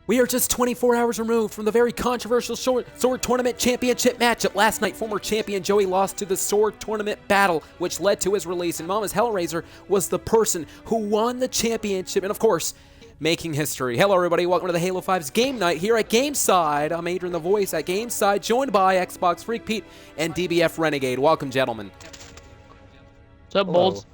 We are just 24 hours removed from the very controversial Sword Tournament Championship matchup. Last night, former champion Joey lost to the Sword Tournament battle, which led to his release, and Mama's Hellraiser was the person who won the championship, and of course, making history. Hello everybody, welcome to the Halo 5's game night here at Gameside. I'm AdrianTheVoice at Gameside, joined by XboxFreakPete and DBF Renegade. Welcome, gentlemen. What's up, Bolts?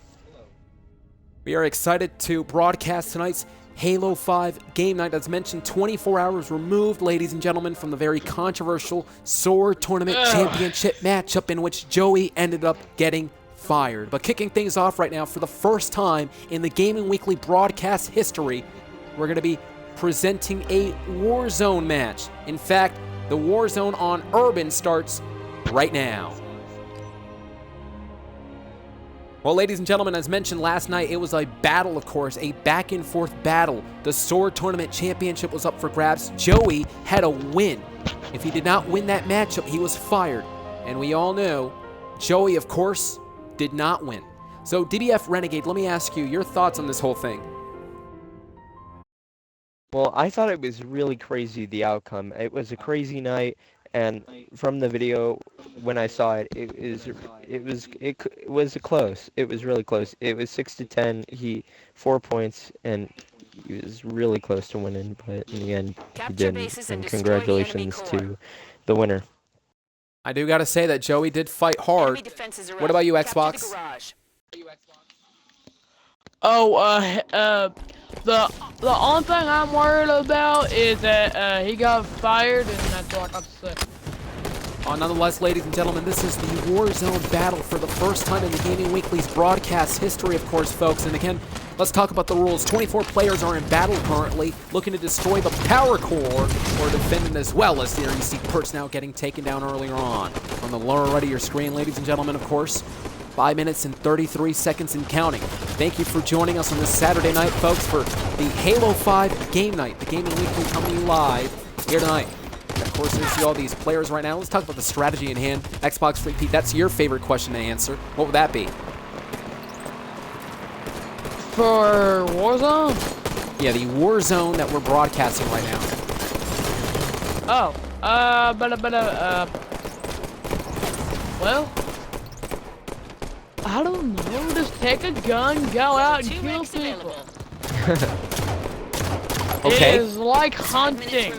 We are excited to broadcast tonight's Halo 5 game night. As mentioned, 24 hours removed, ladies and gentlemen, from the very controversial Sword Tournament Championship matchup in which Joey ended up getting fired. But kicking things off right now, for the first time in the Gaming Weekly broadcast history, we're going to be presenting a Warzone match. In fact, the Warzone on Urban starts right now. Well, ladies and gentlemen, as mentioned last night, it was a battle, of course, a back-and-forth battle. The Sword Tournament Championship was up for grabs. Joey had a win. If he did not win that matchup, he was fired. And we all know Joey, of course, did not win. So, DBF Renegade, let me ask you your thoughts on this whole thing. Well, I thought it was really crazy, the outcome. It was a crazy night, and from the video, when I saw it, it was close. It was really close. It was 6-10. 4 points, and he was really close to winning, but in the end, he didn't. And congratulations to the winner. I do got to say that Joey did fight hard. What about you, Xbox? The only thing I'm worried about is that he got fired, and that's all I got to say. Nonetheless, ladies and gentlemen, this is the Warzone battle for the first time in the Gaming Weekly's broadcast history, of course, folks. And again, let's talk about the rules. 24 players are in battle currently, looking to destroy the power core or defend it as well, as there you see Perts now getting taken down earlier on. On the lower right of your screen, ladies and gentlemen, of course, 5 minutes and 33 seconds and counting. Thank you for joining us on this Saturday night, folks, for the Halo 5 game night. The Gaming Weekly coming live here tonight. And of course, you see all these players right now. Let's talk about the strategy in hand. XboxFreakPete, that's your favorite question to answer. What would that be? For Warzone? Yeah, the Warzone that we're broadcasting right now. Well, I don't know. Just take a gun, go out, and kill people. Okay. It is like hunting.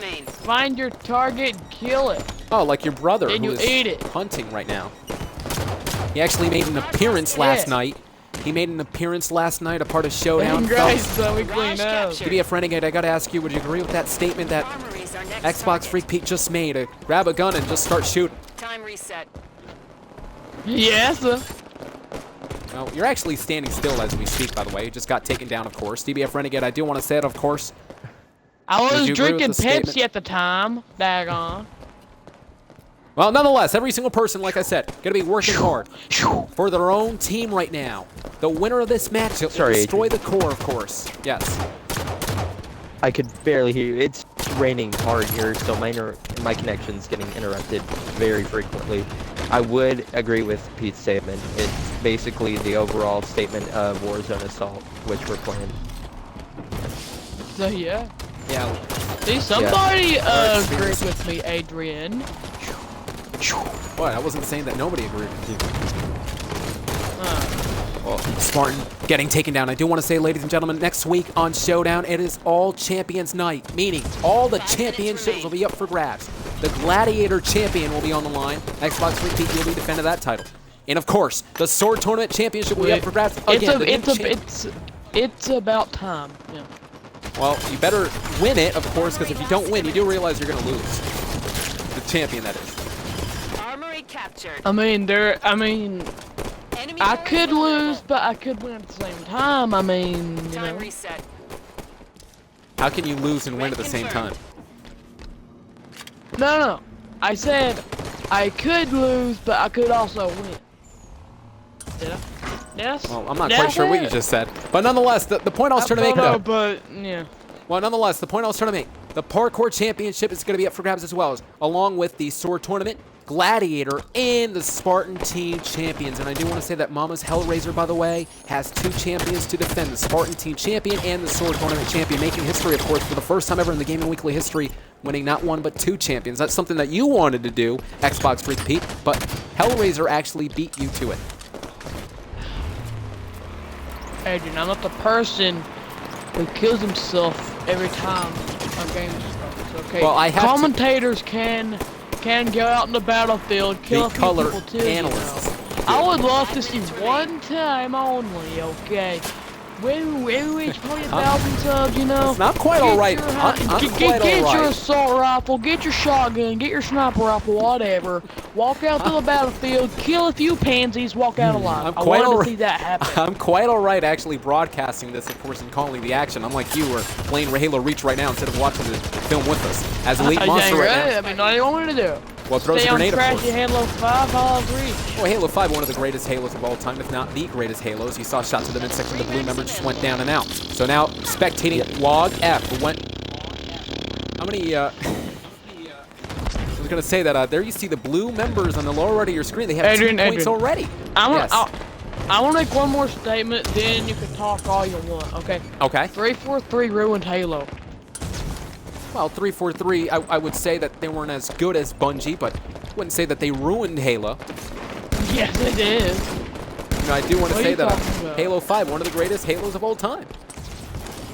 Find your target, kill it. Oh, like your brother Then who you is eat it. hunting right now. He actually made an appearance last night. He made an appearance last night, a part of Showdown. DBF Renegade, I gotta ask you, would you agree with that statement that XboxFreakPete just made? Grab a gun and just start shooting. Time reset. Yes. Well, you're actually standing still as we speak, by the way. You just got taken down, of course. DBF Renegade, I do want to say it, of course. I was drinking Pepsi at the time. Daggone. Well, nonetheless, every single person, like I said, going to be working hard for their own team right now. The winner of this matchup will destroy the core, of course. Yes. I could barely hear you. It's raining hard here, so my connection's getting interrupted very frequently. I would agree with Pete's statement. It's basically the overall statement of Warzone Assault, which we're playing. So, yeah. Yeah. See, somebody agreed with me, Adrian. What? I wasn't saying that nobody agreed with you. Well, Spartan getting taken down. I do want to say, ladies and gentlemen, next week on Showdown, it is all champions night, meaning all the championships will be up for grabs. The Gladiator champion will be on the line. XboxFreakPete will be defending that title. And of course, the Sword Tournament Championship will be up for grabs again. It's about time. Yeah. Well, you better win it, of course, because if you don't win, you do realize you're going to lose. The champion, that is. Armory captured. I could lose, but I could win at the same time. Time reset. How can you lose and win at the same time? No. I said I could lose, but I could also win. Did I? Yes? Well, I'm not quite sure what you just said. But nonetheless, the point I was trying to make, though. But, yeah. Well, nonetheless, the point I was trying to make, the Parkour Championship is going to be up for grabs as well, along with the Sword Tournament Gladiator, and the Spartan Team champions. And I do want to say that Mama's Hellraiser, by the way, has 2 champions to defend, the Spartan Team champion and the Sword Tournament champion, making history, of course, for the first time ever in the Gaming Weekly history, winning not 1 but 2 champions. That's something that you wanted to do, Xbox Freak Pete, but Hellraiser actually beat you to it. Adrian, I'm not the person who kills himself every time a game starts, okay? Well, I have Commentators can go out in the battlefield, kill a few color people too, analysts. you know? I would love to see one time only, okay? When we reach 20,000 subs, you know. It's not quite all right. Get your assault rifle, get your shotgun, get your sniper rifle, whatever. Walk out to the battlefield, kill a few pansies, walk out alive. I want to see that happen. I'm quite all right actually broadcasting this, of course, and calling the action. Unlike you, are playing Halo Reach right now instead of watching the film with us. As Elite Monster right now. I mean, what do you want me to do? Well, throws a grenade, of course. Stay on Halo 5, Halo 3. Well, Halo 5, one of the greatest Halos of all time, if not the greatest Halos. You saw shots of the midsection, the blue member just went down and out. So now, spectating Log F went... How many, I was going to say that, there you see the blue members on the lower right of your screen. They have 2 points already. I want to make one more statement, then you can talk all you want, okay? Okay. 343 ruined Halo. Well, 343, I would say that they weren't as good as Bungie, but wouldn't say that they ruined Halo. Yes, it is. You know, I do want to say that about? Halo 5, one of the greatest Halos of all time.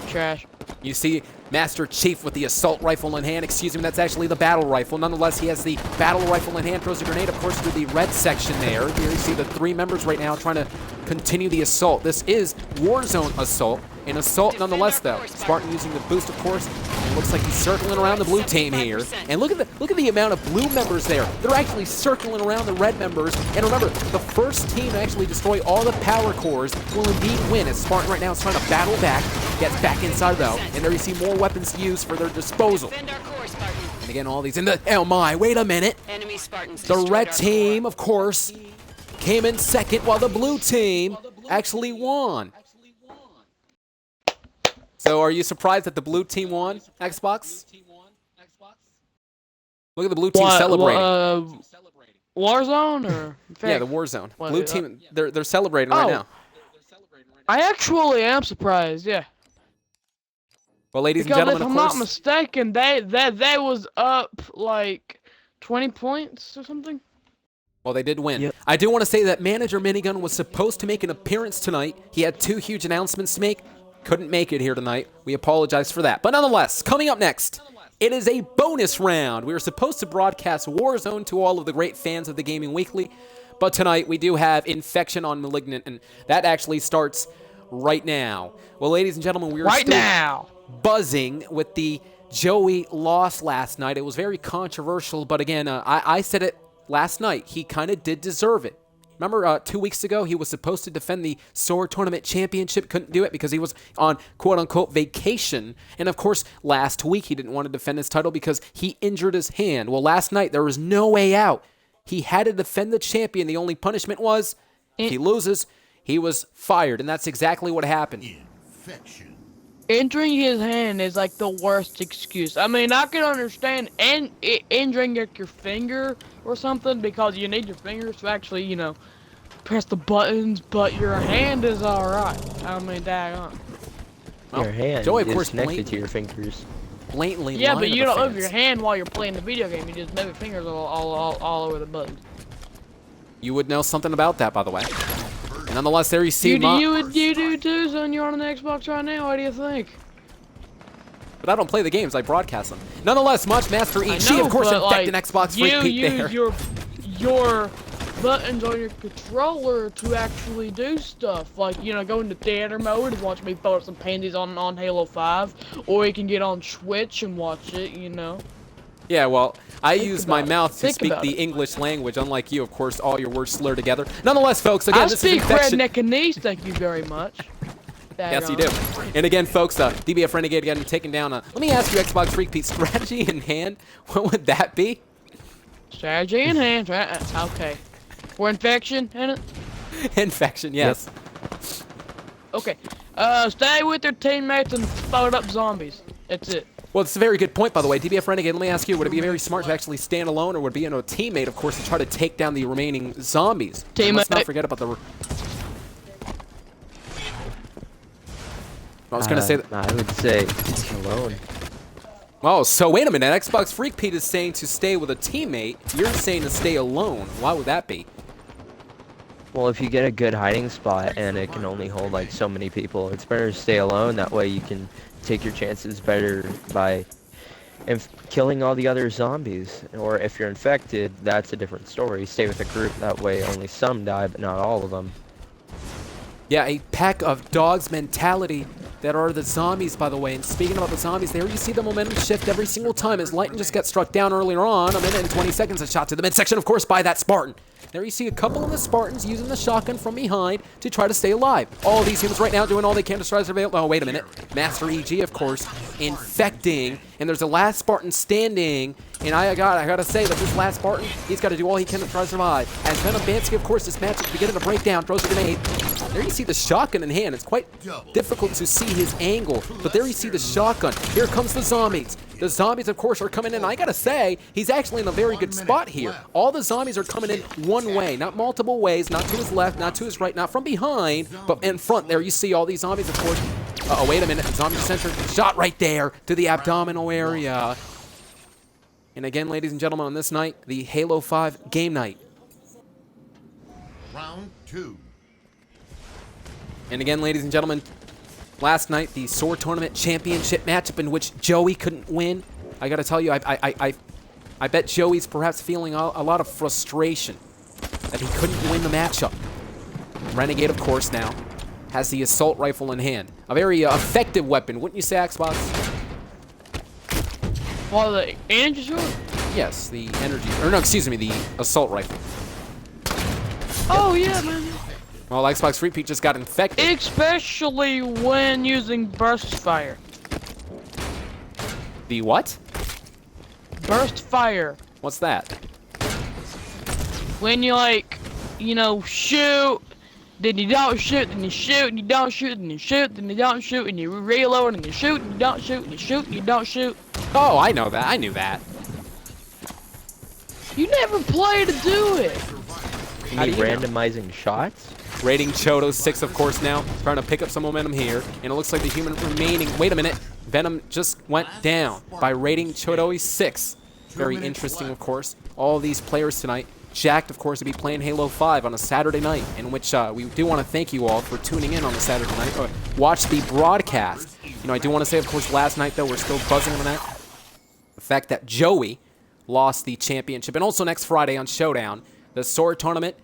Trash. You see Master Chief with the assault rifle in hand. Excuse me, that's actually the battle rifle. Nonetheless, he has the battle rifle in hand, throws a grenade, of course, through the red section there. Here you see the 3 members right now trying to continue the assault. This is Warzone assault. An assault nonetheless, though. Spartan using the boost, of course. It looks like he's circling around the blue team here. And look at the amount of blue members there. They're actually circling around the red members. And remember, the first team to actually destroy all the power cores will indeed win. As Spartan right now is trying to battle back, gets back inside though. And there you see more weapons used for their disposal. And again, all these in the... Oh my, wait a minute. The red team, of course, came in second while the blue team actually won. So are you surprised that the blue team won, Xbox? Look at the blue team celebrating. Warzone or? Yeah, the Warzone. Blue team, they're celebrating right now. I actually am surprised, yeah. Well, ladies and gentlemen, of course. If I'm not mistaken, they was up like 20 points or something. Well, they did win. Yep. I do want to say that Manager Minigun was supposed to make an appearance tonight. He had 2 huge announcements to make. Couldn't make it here tonight. We apologize for that. But nonetheless, coming up next, it is a bonus round. We were supposed to broadcast Warzone to all of the great fans of the Gaming Weekly, but tonight we do have Infection on Malignant, and that actually starts right now. Well, ladies and gentlemen, we are still buzzing with the Joey loss last night. It was very controversial, but again, I said it last night. He kind of did deserve it. Remember 2 weeks ago, he was supposed to defend the Sword Tournament Championship, couldn't do it because he was on quote-unquote vacation. And of course, last week, he didn't want to defend his title because he injured his hand. Well, last night, there was no way out. He had to defend the champion. The only punishment was, if he loses, he was fired. And that's exactly what happened. Infection. Injuring his hand is like the worst excuse. I mean, I can understand injuring like your finger or something because you need your fingers to actually, you know, press the buttons, but your hand is alright. I mean, daggone. Well, your hand Joey, of is course, connected to your fingers. Blatantly yeah, lying but to you the don't move fans. your hand while you're playing the video game. You just move your fingers all over the buttons. You would know something about that, by the way. And nonetheless, there you see You do too, son. You're on an Xbox right now. What do you think? But I don't play the games, I broadcast them. Nonetheless, Much Master E. She, of course, infected Xbox FreakPete there. You use your buttons on your controller to actually do stuff. Like, you know, go into theater mode and watch me throw up some panties on Halo 5. Or you can get on Switch and watch it, you know. Yeah, well, I use my mouth to Think speak about the it. English language, unlike you, of course, all your words slur together. Nonetheless, folks, again, I this speak is Infection. redneckanese, thank you very much. Yes, you do. And again, folks, DBF Renegade getting taken down. Let me ask you, Xbox FreakPete, strategy in hand, what would that be? Strategy in hand, right? Okay. For Infection, in it? Infection, yes. Okay. Stay with your teammates and explode up zombies. That's it. Well, it's a very good point, by the way. DBF Renegade, let me ask you, would it be very smart to actually stand alone, or would it be a teammate, of course, to try to take down the remaining zombies? And let's not forget about the... I was going to say that... I would say alone. Oh, so wait a minute. XboxFreakPete is saying to stay with a teammate. You're saying to stay alone. Why would that be? Well, if you get a good hiding spot and it can only hold like so many people, it's better to stay alone. That way you can take your chances better by killing all the other zombies. Or if you're infected, that's a different story. Stay with a group. That way only some die, but not all of them. Yeah, a pack of dogs mentality that are the zombies, by the way. And speaking about the zombies, there you see the momentum shift every single time as Lighton just got struck down earlier on. A minute and 20 seconds, a shot to the midsection, of course, by that Spartan. There you see a couple of the Spartans using the shotgun from behind to try to stay alive. All of these humans right now doing all they can to try to survive. Oh, wait a minute. Master EG, of course, infecting. And there's a last Spartan standing. And I gotta say that this last Spartan, he's got to do all he can to try to survive. As Venom Bansky, of course, this match is beginning to break down, throws a grenade. There you see the shotgun in hand. It's quite difficult to see his angle, but there you see the shotgun. Here comes the zombies. The zombies, of course, are coming in. I gotta say, he's actually in a very good spot here. All the zombies are coming in one way, not multiple ways, not to his left, not to his right, not from behind, but in front. There you see all these zombies, of course. Uh-oh, wait a minute. Zombie center shot right there to the abdominal area. And again, ladies and gentlemen, on this night, the Halo 5 game night. Round 2. And again, ladies and gentlemen, last night, the Sword Tournament Championship matchup in which Joey couldn't win. I gotta tell you, I bet Joey's perhaps feeling a lot of frustration that he couldn't win the matchup. Renegade, of course, now has the assault rifle in hand. A very effective weapon, wouldn't you say, Xbox? Well, the energy sword? Yes, the energy, or no, excuse me, the assault rifle. Oh, yeah, man. Well, XboxFreakPete just got infected. Especially when using burst fire. The what? Burst fire. What's that? When you, like, you know, shoot, then you don't shoot, then you shoot, and you don't shoot, then you shoot, then you don't shoot, and you reload, and you shoot, and you don't shoot, and you shoot, and you don't shoot. Oh, I know that. I knew that. You never play to do it. You mean randomizing shots? Rating Chodo 6, of course, now. Trying to pick up some momentum here. And it looks like the human remaining... Wait a minute. Venom just went down by rating Chodo 6. Very interesting, of course. All of these players tonight. Jacked, of course, to be playing Halo 5 on a Saturday night, in which we do want to thank you all for tuning in on the Saturday night. Watch the broadcast. You know, I do want to say, of course, last night, though, we're still buzzing on that. The fact that Joey lost the championship. And also next Friday on Showdown, the Sword Tournament,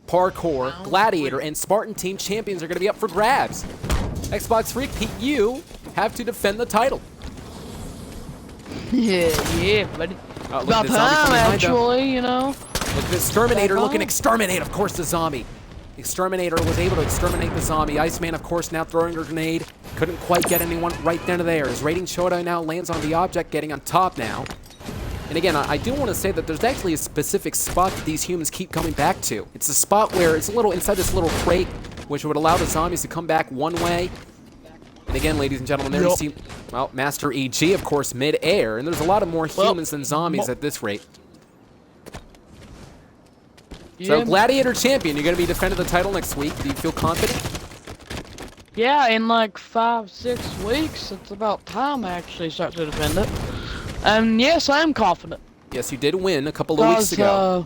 Parkour, Gladiator, and Spartan Team champions are going to be up for grabs. XboxFreakPete, you have to defend the title. Yeah, buddy. Look About at the zombie time, from behind, though. actually, you know. Look at the Exterminator looking exterminate, of course, the zombie. Exterminator was able to exterminate the zombie. Iceman, of course, now throwing a grenade. Couldn't quite get anyone right then and there. His rating Chodo now lands on the object, getting on top now. And again, I do want to say that there's actually a specific spot that these humans keep coming back to. It's a spot where it's a little inside this little crate, which would allow the zombies to come back one way. And again, ladies and gentlemen, there you see, well, Master EG, of course, mid-air. And there's a lot of more humans than zombies at this rate. So, Gladiator Champion, you're going to be defending the title next week. Do you feel confident? Yeah, in like 5-6 weeks, it's about time I actually start to defend it. Yes, I am confident. Yes, you did win a couple of weeks ago.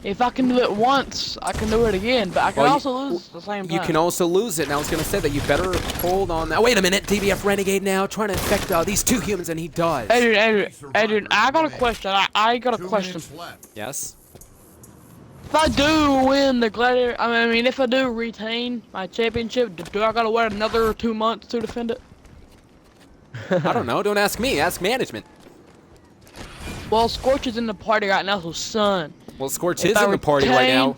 If I can do it once, I can do it again, but I can also lose at the same time. You can also lose it, and I was going to say that you better hold on that. Wait a minute, DBF Renegade now, trying to infect these two humans, and he does. Adrian, I got a question. I got a question. Yes? If I do win the Gladiator, I mean, if I do retain my championship, do I gotta wait another 2 months to defend it? I don't know. Don't ask me. Ask management. Well, Scorch is in the party right now, so son. Well, Scorch is in the party right now.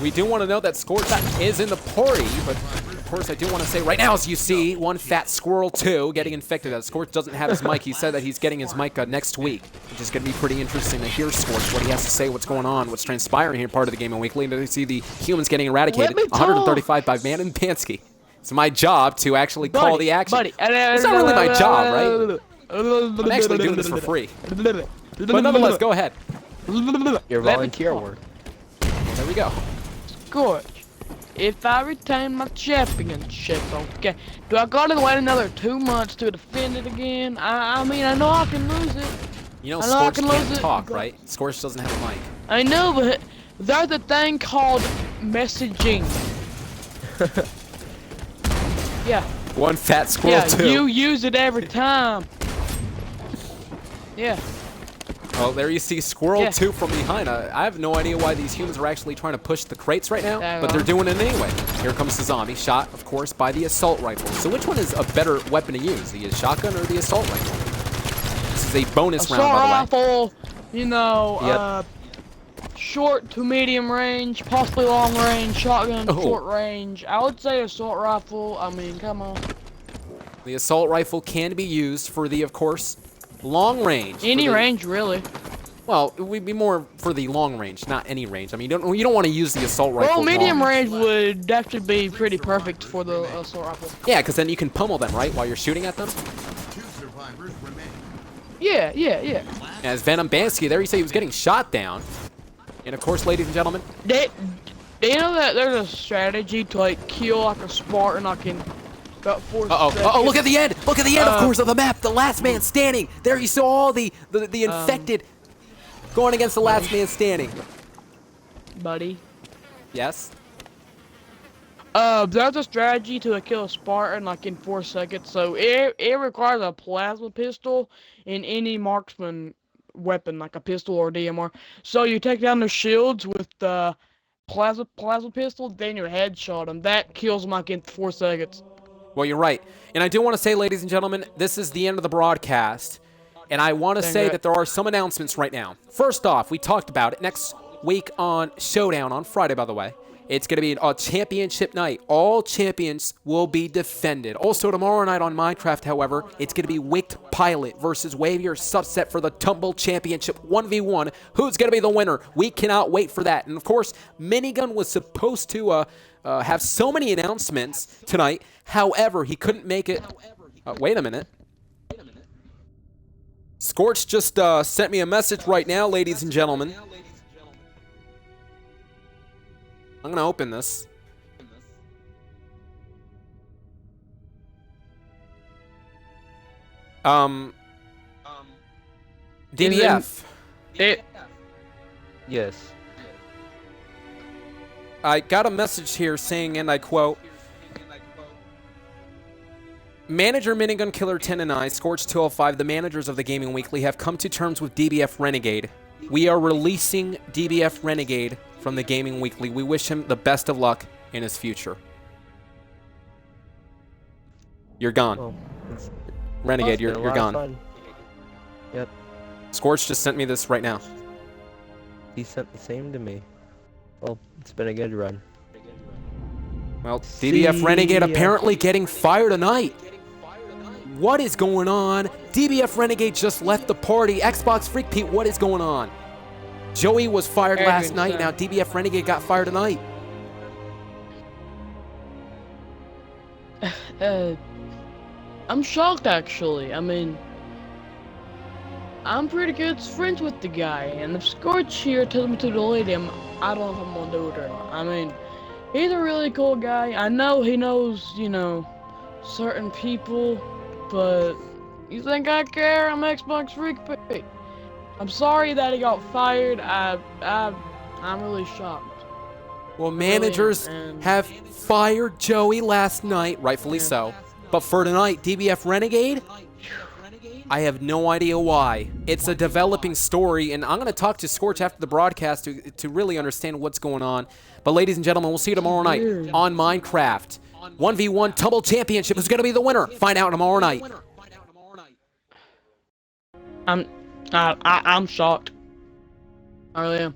We do want to know that Scorch is in the party, but of course I do want to say right now, as you see, one fat squirrel 2 getting infected. Scorch doesn't have his mic. He said that he's getting his mic next week, which is going to be pretty interesting to hear Scorch, what he has to say, what's going on, what's transpiring here part of the Gaming Weekly, and to see the humans getting eradicated. 135 by Man and Pansky. It's my job to actually call the action. It's not really my job, right? I'm actually doing this for free. But nonetheless, go ahead. Your volunteer work. There we go. Scorch. If I retain my championship, okay, do I gotta wait another 2 months to defend it again? I mean, I know I can lose it. You know, I know I Scorch can can't lose it, talk, but- right? Scorch doesn't have a mic. I know, but there's a thing called messaging. Yeah, One fat squirrel, yeah, too. you use it every time. Yeah. Oh, there you see Squirrel Yeah. 2 from behind. I have no idea why these humans are actually trying to push the crates right now, There but you they're are. doing it anyway. Here comes the zombie, shot, of course, by the assault rifle. So which one is a better weapon to use, the shotgun or the assault rifle? This is a bonus Assault round, by the way. rifle, you know, Yep. short to medium range, possibly long range, shotgun, Oh. short range. I would say assault rifle. I mean, come on. The assault rifle can be used for the, of course, long range. Any for the- range, really. Well, it would be more for the long range, not any range. I mean, you don't want to use the assault rifle. Well, medium long. range would definitely be pretty perfect for the assault rifle. Yeah, because then you can pummel them, right, while you're shooting at them. 2 survivors remain. Yeah, yeah, yeah. As Venom Bansky there, you say he was getting shot down. And of course, ladies and gentlemen, Do you know that there's a strategy to like kill like a Spartan like in about 4 uh-oh, seconds? look at the end! Look at the end, of Uh, course, of the map! The last man standing! There you saw all the infected going against the last man standing. buddy. Yes? There's a strategy to kill a Spartan like in 4 seconds. So it requires a plasma pistol and any marksman weapon like a pistol or DMR. So you take down their shields with the plasma pistol, then you headshot them. That kills them like in 4 seconds. Well, you're right. And I do want to say, ladies and gentlemen, this is the end of the broadcast. And I want to Dang say it. that there are some announcements right now. First off, we talked about it next week on Showdown on Friday, by the way. It's going to be a championship night. All champions will be defended. Also, tomorrow night on Minecraft, however, it's going to be Wicked Pilot versus Wavier Subset for the Tumble Championship 1v1. Who's going to be the winner? We cannot wait for that. And, of course, Minigun was supposed to have so many announcements tonight. However, he couldn't make it. Wait a minute. Scorch just sent me a message right now, ladies and gentlemen. I'm gonna open this. DBF. Yes. I got a message here saying, and I quote, Manager Minigun Killer 10 and I, Scorch 205, the managers of the Gaming Weekly, have come to terms with DBF Renegade. We are releasing DBF Renegade from the Gaming Weekly. We wish him the best of luck in his future. You're gone. Well, it's Renegade, been a you're lot of gone. fun. Yep. Scorch just sent me this right now. He sent the same to me. Well, it's been a good run. Well, DBF Renegade apparently getting fired tonight. What is going on? DBF Renegade just left the party. XboxFreakPete, what is going on? Joey was fired last night. Now DBF Renegade got fired tonight. I'm shocked actually. I mean, I'm pretty good friends with the guy, and if Scorch here tells me to delete him, I don't know if I'm gonna do it or not. I mean, he's a really cool guy. I know he knows, you know, certain people, but you think I care? I'm XboxFreakPete. I'm sorry that he got fired. I'm really shocked. Well, managers and- have fired Joey last night, rightfully so. But for tonight, DBF Renegade, I have no idea why. It's a developing story, and I'm going to talk to Scorch after the broadcast to really understand what's going on. But ladies and gentlemen, we'll see you tomorrow night Weird. on Minecraft. 1v1 Tumble Championship is going to be the winner. Find out tomorrow night. I'm shocked. I really am.